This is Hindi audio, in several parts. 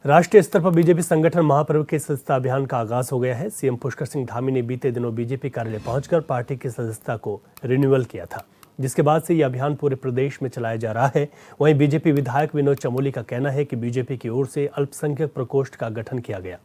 राष्ट्रीय स्तर पर बीजेपी संगठन महापर्व के सदस्यता अभियान का आगाज हो गया है। सीएम पुष्कर सिंह धामी ने बीते दिनों बीजेपी कार्यालय पहुंचकर पार्टी की सदस्यता को रिन्यूअल किया था, जिसके बाद से यह अभियान पूरे प्रदेश में चलाया जा रहा है। वहीं बीजेपी विधायक विनोद चमोली का कहना है कि बीजेपी की ओर से अल्पसंख्यक प्रकोष्ठ का गठन किया गया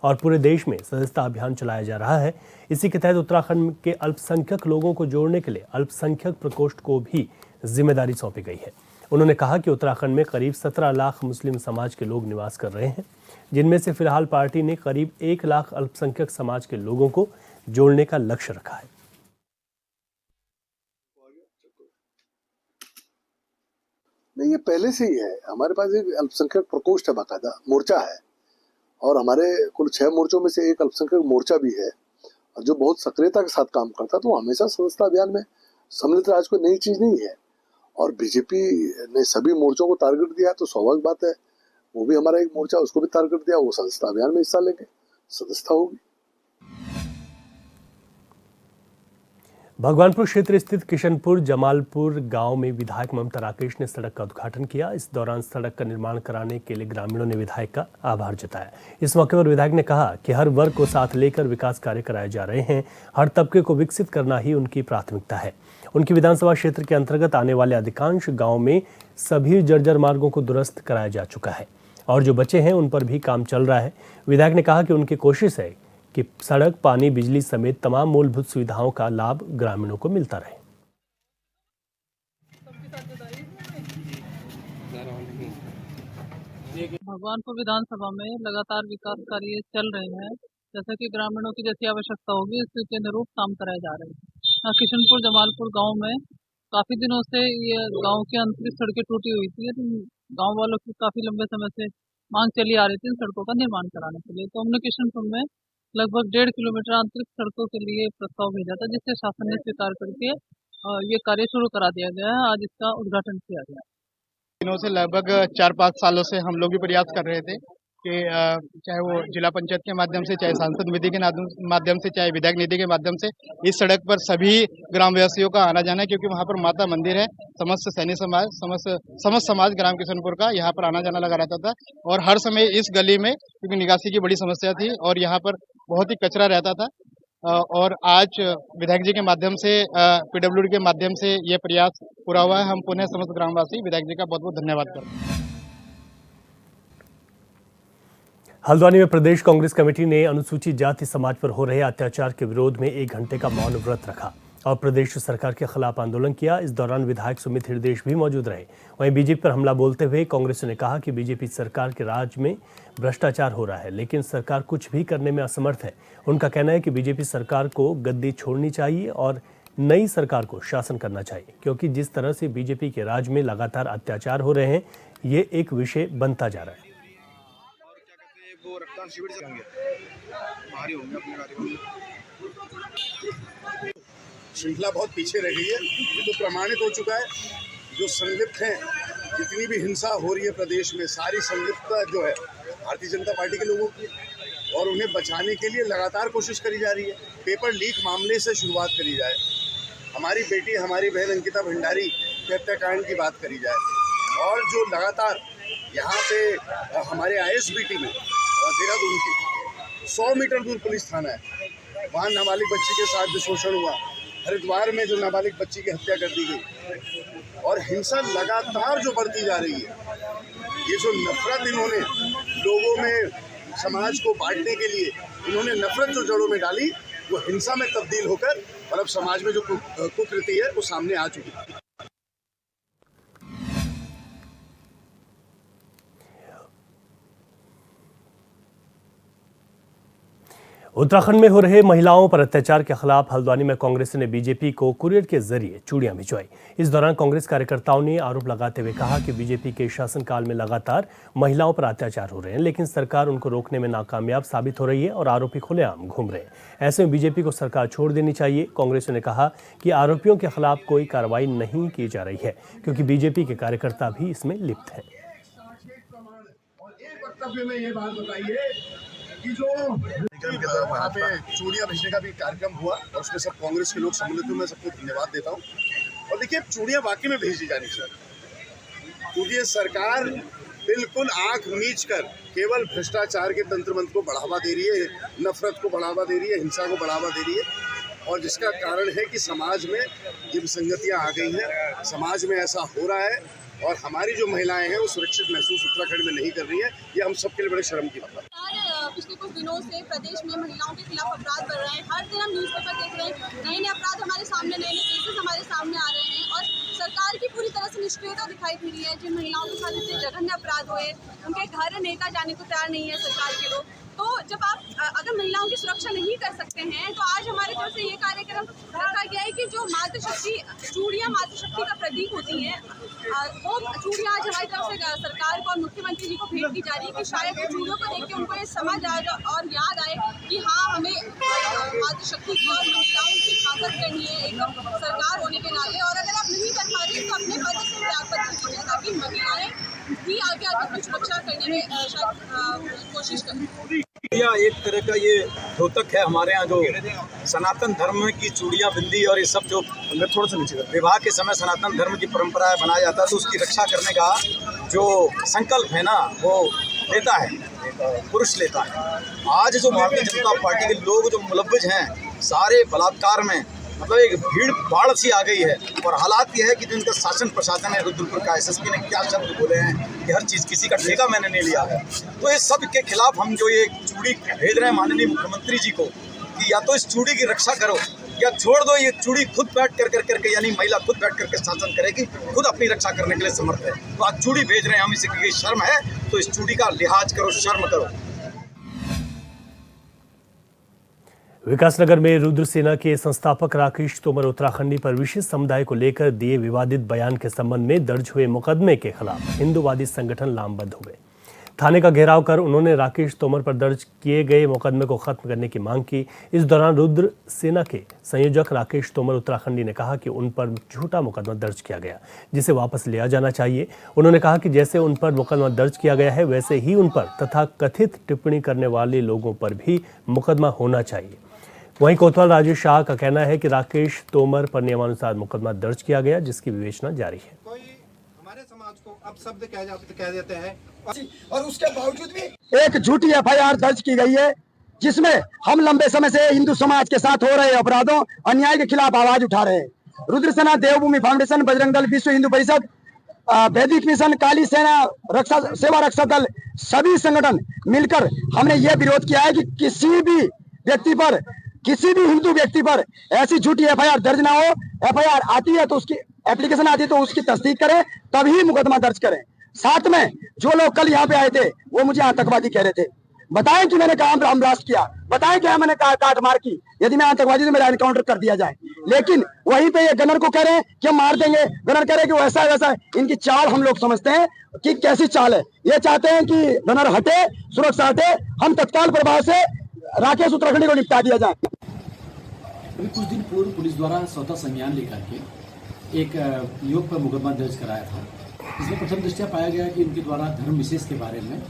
और पूरे देश में सदस्यता अभियान चलाया जा रहा है। इसी के तहत उत्तराखंड के अल्पसंख्यक लोगों को जोड़ने के लिए अल्पसंख्यक प्रकोष्ठ को भी जिम्मेदारी सौंपी गई है। उन्होंने कहा कि उत्तराखंड में करीब 17 लाख मुस्लिम समाज के लोग निवास कर रहे हैं, जिनमें से फिलहाल पार्टी ने करीब 1 लाख अल्पसंख्यक समाज के लोगों को जोड़ने का लक्ष्य रखा है। नहीं, ये पहले से ही है। हमारे पास एक अल्पसंख्यक प्रकोष्ठ है, बाकायदा मोर्चा है, और हमारे कुल 6 मोर्चों में से एक अल्पसंख्यक मोर्चा भी है और जो बहुत सक्रियता के साथ काम करता है। तो हमेशा सदस्यता अभियान में सम्मिलित राज कोई नई चीज नहीं है और बीजेपी ने सभी मोर्चों को टारगेट दिया, तो स्वाभाविक बात है वो भी हमारा एक मोर्चा, उसको भी टारगेट दिया, वो सदस्यता अभियान में हिस्सा लेंगे, सदस्यता होगी। भगवानपुर क्षेत्र स्थित किशनपुर जमालपुर गांव में विधायक ममता राकेश ने सड़क का उद्घाटन किया। इस दौरान सड़क का निर्माण कराने के लिए ग्रामीणों ने विधायक का आभार जताया। इस मौके पर विधायक ने कहा कि हर वर्ग को साथ लेकर विकास कार्य कराए जा रहे हैं, हर तबके को विकसित करना ही उनकी प्राथमिकता है। उनकी विधानसभा क्षेत्र के अंतर्गत आने वाले अधिकांश गाँव में सभी जर्जर मार्गों को दुरुस्त कराया जा चुका है और जो बचे हैं उन पर भी काम चल रहा है। विधायक ने कहा कि उनकी कोशिश है कि सड़क, पानी, बिजली समेत तमाम मूलभूत सुविधाओं का लाभ ग्रामीणों को मिलता रहे। भगवानपुर विधानसभा में लगातार विकास कार्य चल रहे हैं, जैसे कि ग्रामीणों की जैसी आवश्यकता होगी उसके अनुरूप काम कराए जा रहे हैं। किशनपुर जमालपुर गांव में काफी दिनों से ये गांव की आंतरिक सड़कें टूटी हुई थी, तो गांव वालों की काफी लंबे समय से मांग चली आ रही थी इन सड़कों का निर्माण कराने के लिए। तो हमने किशनपुर में लगभग 1.5 किलोमीटर आंतरिक सड़कों के लिए प्रस्ताव भेजा था, जिससे शासन ने स्वीकार करके ये कार्य शुरू करा दिया गया है। आज इसका उद्घाटन किया गया। दिनों से लगभग 4-5 सालों से हम लोग भी प्रयास कर रहे थे कि चाहे वो जिला पंचायत के माध्यम से, चाहे सांसद निधि के माध्यम से, चाहे विधायक निधि के माध्यम से इस सड़क पर सभी ग्रामवासियों का आना जाना है, क्योंकि वहाँ पर माता मंदिर है। समस्त सैनिक समाज, समस्त समाज ग्राम किशनपुर का यहाँ पर आना जाना लगा रहता था और हर समय इस गली में क्योंकि निकासी की बड़ी समस्या थी और यहाँ पर बहुत ही कचरा रहता था। और आज विधायक जी के माध्यम से, पीडब्ल्यूडी के माध्यम से ये प्रयास पूरा हुआ है। हम पुनः समस्त ग्रामवासी विधायक जी का बहुत बहुत धन्यवाद करते हैं। हल्द्वानी में प्रदेश कांग्रेस कमेटी ने अनुसूचित जाति समाज पर हो रहे अत्याचार के विरोध में 1 घंटे का मौन व्रत रखा और प्रदेश सरकार के खिलाफ आंदोलन किया। इस दौरान विधायक सुमित हृदयेश भी मौजूद रहे। वहीं बीजेपी पर हमला बोलते हुए कांग्रेस ने कहा कि बीजेपी सरकार के राज में भ्रष्टाचार हो रहा है, लेकिन सरकार कुछ भी करने में असमर्थ है। उनका कहना है कि बीजेपी सरकार को गद्दी छोड़नी चाहिए और नई सरकार को शासन करना चाहिए, क्योंकि जिस तरह से बीजेपी के राज में लगातार अत्याचार हो रहे हैं, ये एक विषय बनता जा रहा है। श्रृंखला बहुत पीछे रह गई है, ये तो प्रमाणित हो चुका है। जो संलिप्त हैं, जितनी भी हिंसा हो रही है प्रदेश में, सारी संलिप्तता जो है भारतीय जनता पार्टी के लोगों की, और उन्हें बचाने के लिए लगातार कोशिश करी जा रही है। पेपर लीक मामले से शुरुआत करी जाए, हमारी बेटी, हमारी बहन अंकिता भंडारी के हत्याकांड की बात करी जाए, और जो लगातार यहाँ पे हमारे आईएसबीटी में देहरादून की 100 मीटर दूर पुलिस थाना है, वहाँ नाबालिग बच्ची के साथ जो शोषण हुआ, हरिद्वार में जो नाबालिग बच्ची की हत्या कर दी गई, और हिंसा लगातार जो बढ़ती जा रही है, ये जो नफरत इन्होंने लोगों में, समाज को बांटने के लिए इन्होंने नफरत जो जड़ों में डाली, वो हिंसा में तब्दील होकर और अब समाज में जो कुकृति है वो सामने आ चुकी है। उत्तराखंड में हो रहे महिलाओं पर अत्याचार के खिलाफ हल्द्वानी में कांग्रेस ने बीजेपी को कुरियर के जरिए चूड़ियां भिजवाई। इस दौरान कांग्रेस कार्यकर्ताओं ने आरोप लगाते हुए कहा कि बीजेपी के शासनकाल में लगातार महिलाओं पर अत्याचार हो रहे हैं, लेकिन सरकार उनको रोकने में नाकामयाब साबित हो रही है और आरोपी खुलेआम घूम रहे हैं। ऐसे में बीजेपी को सरकार छोड़ देनी चाहिए। कांग्रेस ने कहा कि आरोपियों के खिलाफ कोई कार्रवाई नहीं की जा रही है, क्योंकि बीजेपी के कार्यकर्ता भी इसमें लिप्त हैं। कि जो वहाँ पे चूड़ियाँ भेजने का भी कार्यक्रम हुआ और उसमें सब कांग्रेस के लोग सम्मिलित हुए, मैं सबको धन्यवाद देता हूँ। और देखिए, चूड़ियाँ वाकई में भेजी जानी चाहिए, क्योंकि ये सरकार बिल्कुल आंख मीच कर केवल भ्रष्टाचार के तंत्र मंत्र को बढ़ावा दे रही है, नफरत को बढ़ावा दे रही है, हिंसा को बढ़ावा दे रही है। और जिसका कारण है कि समाज में ये विसंगतियाँ आ गई हैं, समाज में ऐसा हो रहा है और हमारी जो महिलाएं हैं वो सुरक्षित महसूस उत्तराखंड में नहीं कर रही हैं। ये हम सबके लिए बड़े शर्म की बात है। पिछले कुछ दिनों से प्रदेश में महिलाओं के खिलाफ अपराध बढ़ रहे हैं। हर दिन हम न्यूज़पेपर देख रहे हैं, नए नए अपराध हमारे सामने, नए नए केसेस हमारे सामने आ रहे हैं और सरकार की पूरी तरह से निष्क्रियता दिखाई दे रही है। जिन महिलाओं के साथ इतने जघन्य अपराध हुए, उनके घर नेता जाने को तैयार नहीं है सरकार के लोग। तो जब आप अगर महिलाओं की सुरक्षा नहीं कर सकते हैं तो आज हमारे तरफ से ये कार्यक्रम रखा गया है कि जो मातृशक्ति चूड़ियाँ मातृशक्ति का प्रतीक होती हैं, वो चूड़ियाँ आज हमारी तरफ से सरकार को और मुख्यमंत्री जी को भेंट की जा रही है कि शायद चूड़ियों को देख के उनको ये समझ आए और याद आए कि हाँ, हमें मातृशक्ति की और महिलाओं की हिफाजत करनी है एक सरकार होने के नाते। और अगर आप नहीं कर पा रहे तो अपने पद से त्यागपत्र कीजिए ताकि महिलाएं भी आगे अपनी सुरक्षा करने में शायद कोशिश करें। एक तरह का ये द्योतक है हमारे यहाँ, जो सनातन धर्म की चूड़ियाँ, बिंदी और ये सब जो थोड़ा सा नीचे विवाह के समय सनातन धर्म की परंपरा बनाया जाता है, तो उसकी रक्षा करने का जो संकल्प है ना, वो लेता है पुरुष लेता है। आज जो भारतीय जनता पार्टी के लोग जो मुलव्वज हैं सारे बलात्कार में, मतलब एक भीड़ बाढ़ सी आ गई है। और हालात ये है कि जो इनका शासन प्रशासन है, रुद्रपुर का एसएसपी ने क्या शब्द बोले हैं कि हर चीज़ किसी का ठेका मैंने नहीं लिया है। तो इस सब के खिलाफ हम जो ये चूड़ी भेज रहे हैं माननीय मुख्यमंत्री जी को कि या तो इस चूड़ी की रक्षा करो या छोड़ दो। ये चूड़ी खुद बैठ करके यानी महिला खुद बैठ करके शासन करेगी, खुद अपनी रक्षा करने के लिए समर्थ है। तो आज चूड़ी भेज रहे हैं हम, इसे शर्म है तो इस चूड़ी का लिहाज करो, शर्म करो। विकासनगर में रुद्र सेना के संस्थापक राकेश तोमर उत्तराखंडी पर विशेष समुदाय को लेकर दिए विवादित बयान के संबंध में दर्ज हुए मुकदमे के खिलाफ हिंदूवादी संगठन लामबंद हो गए। थाने का घेराव कर उन्होंने राकेश तोमर पर दर्ज किए गए मुकदमे को खत्म करने की मांग की। इस दौरान रुद्र सेना के संयोजक राकेश तोमर उत्तराखंडी ने कहा कि उन पर झूठा मुकदमा दर्ज किया गया, जिसे वापस लिया जाना चाहिए। उन्होंने कहा कि जैसे उन पर मुकदमा दर्ज किया गया है वैसे ही उन पर तथा कथित टिप्पणी करने वाले लोगों पर भी मुकदमा होना चाहिए। वहीं कोतवाल राजेश शाह का कहना है कि राकेश तोमर पर नियमानुसार मुकदमा दर्ज किया गया, जिसकी विवेचना जारी है। कोई हमारे समाज को अपशब्द कह देते हैं और उसके बावजूद भी एक झूठी एफआईआर दर्ज की गई है, जिसमें हम लंबे समय से हिंदू समाज के साथ हो रहे अपराधों, अन्याय के खिलाफ आवाज उठा रहे हैं। रुद्र सेना, देवभूमि फाउंडेशन, बजरंग दल, विश्व हिंदू परिषद, वैदिक मिशन, काली सेना, सेवा रक्षा दल, सभी संगठन मिलकर हमने ये विरोध किया है कि किसी भी व्यक्ति पर, किसी भी हिंदू व्यक्ति पर ऐसी झूठी एफआईआर दर्ज ना हो। एफआईआर आती है तो उसकी एप्लीकेशन आती है तो उसकी तस्दीक करें, तभी मुकदमा दर्ज करें। साथ में जो लोग कल यहाँ पे आए थे वो मुझे आतंकवादी कह रहे थे, बताएं कि मैंने कहा राम ब्लास्ट किया, बताएं कि मैंने काट मार की, यदि मैं आतंकवादी तो मेरा एनकाउंटर कर दिया जाए। लेकिन वहीं पे ये गनर को कह रहे हैं कि हम मार देंगे, गनर कह रहे हैं कि वैसा है वैसा है। इनकी चाल हम लोग समझते हैं कि कैसी चाल है। ये चाहते हैं कि गनर हटे, सुरक्षा हटे, हम तत्काल प्रभाव से राकेश उत्तराखंडी को निपटा दिया जाए। अभी कुछ दिन पूर्व पुलिस द्वारा स्वतः संज्ञान लेकर के एक युवक पर मुकदमा दर्ज कराया था। इसमें प्रथम दृष्टया पाया गया कि उनके द्वारा धर्म विशेष के बारे में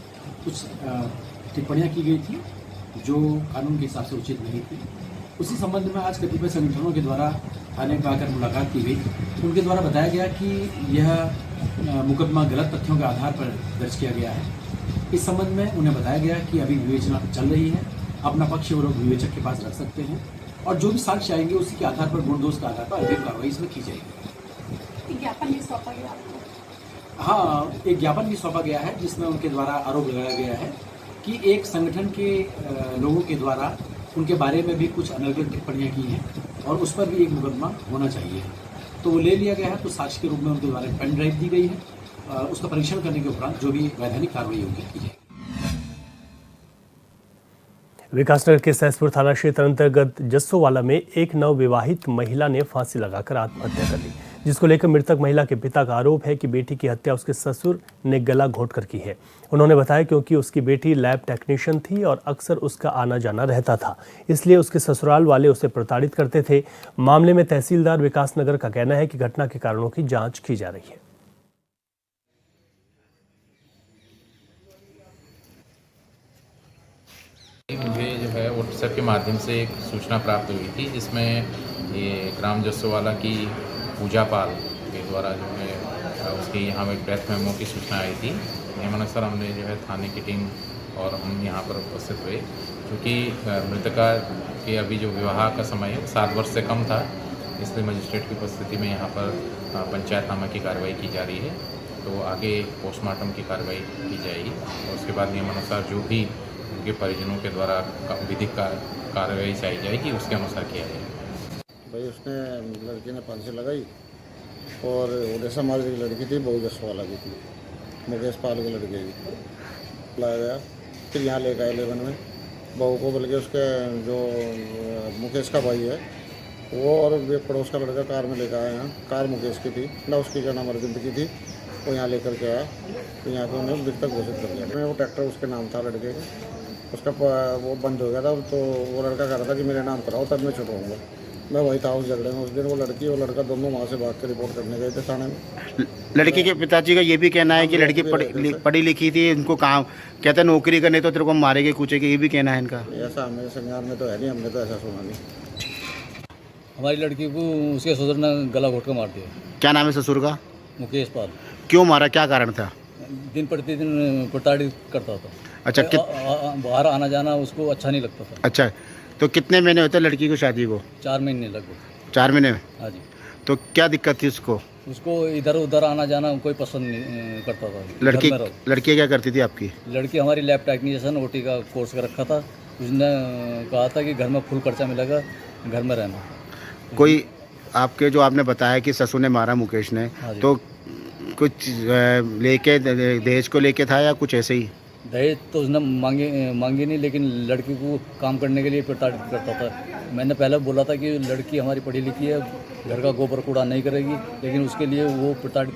कुछ टिप्पणियां की गई थी जो कानून के हिसाब से उचित नहीं थी। उसी संबंध में आज कतिपय संगठनों के द्वारा थाने पर आकर मुलाकात की गई। उनके द्वारा बताया गया कि यह मुकदमा गलत तथ्यों के आधार पर दर्ज किया गया है। इस संबंध में उन्हें बताया गया कि अभी विवेचना चल रही है, अपना पक्ष वो लोग विवेचक के पास रख सकते हैं और जो भी साक्ष्य आएंगे उसी के आधार पर, गुण दोष के आधार पर अग्रिम कार्रवाई इसमें की जाएगी। ज्ञापन भी सौंपा गया? हाँ, एक ज्ञापन भी सौंपा गया है जिसमें उनके द्वारा आरोप लगाया गया है कि एक संगठन के लोगों के द्वारा उनके बारे में भी कुछ अनर्गल टिप्पणियां की हैं और उस पर भी एक मुकदमा होना चाहिए। तो वो ले लिया गया है, तो साक्ष्य के रूप में उनके द्वारा एक पेन ड्राइव दी गई है। उसका परीक्षण करने के उपरांत जो भी वैधानिक कार्रवाई होगी की जाएगी। विकासनगर के सहसपुर थाना क्षेत्र अंतर्गत जस्सोवाला में एक नवविवाहित महिला ने फांसी लगाकर आत्महत्या कर ली, जिसको लेकर मृतक महिला के पिता का आरोप है कि बेटी की हत्या उसके ससुर ने गला घोंटकर की है। उन्होंने बताया क्योंकि उसकी बेटी लैब टेक्नीशियन थी और अक्सर उसका आना जाना रहता था, इसलिए उसके ससुराल वाले उसे प्रताड़ित करते थे। मामले में तहसीलदार विकासनगर का कहना है कि घटना के कारणों की जाँच की जा रही है। मुझे जो है व्हाट्सएप के माध्यम से एक सूचना प्राप्त हुई थी, जिसमें ये ग्राम जस्सोवाला की पूजा पाल के द्वारा जो है उसकी यहाँ एक डेथ मेमो की सूचना आई थी। नियमानुसार हमने जो है थाने की टीम और हम यहाँ पर उपस्थित हुए, क्योंकि मृतका के अभी जो विवाह का समय है 7 वर्ष से कम था, इसलिए मजिस्ट्रेट की उपस्थिति में यहाँ पर पंचायतनामा की कार्रवाई की जा रही है। तो आगे पोस्टमार्टम की कार्रवाई की जाएगी और उसके बाद नियमानुसार जो भी उनके परिजनों के द्वारा विधिक कार्रवाई चाही जाएगी उसके अनुसार किया जाएगा। भाई उसने लड़की ने फांसी लगाई और ओडिशा मार्ग की लड़की थी, बहू जसवाला की थी, मुकेश पाल की लड़की थी। लाया गया, फिर यहाँ लेकर आए 11 में बहू को, बल्कि उसके जो मुकेश का भाई है वो और एक पड़ोस का लड़का कार में लेकर आया। यहाँ कार मुकेश की थी ना, उसकी क्या नाम अरविंद की थी, वो यहाँ लेकर के आया। तो यहाँ पे उन्हें मृतक घोषित कर दिया। वो ट्रैक्टर उसके नाम था लड़के का, उसका वो बंद हो गया था। तो वो लड़का कह रहा था कि मेरे नाम कराओ तब मैं छुड़वाऊँगा। मैं वही था उस झगड़े में। उस दिन वो लड़की और लड़का दोनों वहाँ से भाग के रिपोर्ट करने गए थे थाने में। लड़की के पिताजी का ये भी कहना है कि लड़की पढ़ी लिखी थी, इनको काम कहते हैं नौकरी करने तो तेरे को मारेगी कूचेगी, ये भी कहना है इनका। ऐसा हमें संज्ञान में तो है नहीं, हमने तो ऐसा सुना नहीं। हमारी लड़की को उसके ससुर ने गला घोट कर मार दिया। क्या नाम है ससुर का? मुकेश पाल। क्यों मारा, क्या कारण था? दिन प्रतिदिन प्रताड़ित करता था। अच्छा, बाहर आना जाना उसको अच्छा नहीं लगता था। अच्छा, तो कितने महीने होते लड़की को शादी को? 4 महीने लगभग। 4 महीने? हाँ जी। तो क्या दिक्कत थी उसको? उसको इधर उधर आना जाना कोई पसंद नहीं करता था। लड़की क्या करती थी आपकी? लड़की हमारी लैब टेक्नीशियन ओटी का कोर्स कर रखा था। उसने कहा था कि घर में फुल खर्चा मिलेगा, घर में रहना। कोई आपके जो आपने बताया कि ससुर ने मारा मुकेश ने, तो कुछ लेके दहेज को लेके था या कुछ ऐसे ही? दहेज तो उसने मांगी नहीं, लेकिन लड़की को काम करने के लिए प्रताड़ित करता था। मैंने पहले बोला था कि लड़की हमारी पढ़ी लिखी है, घर का गोबर कूड़ा नहीं करेगी, लेकिन उसके लिए वो प्रताड़ित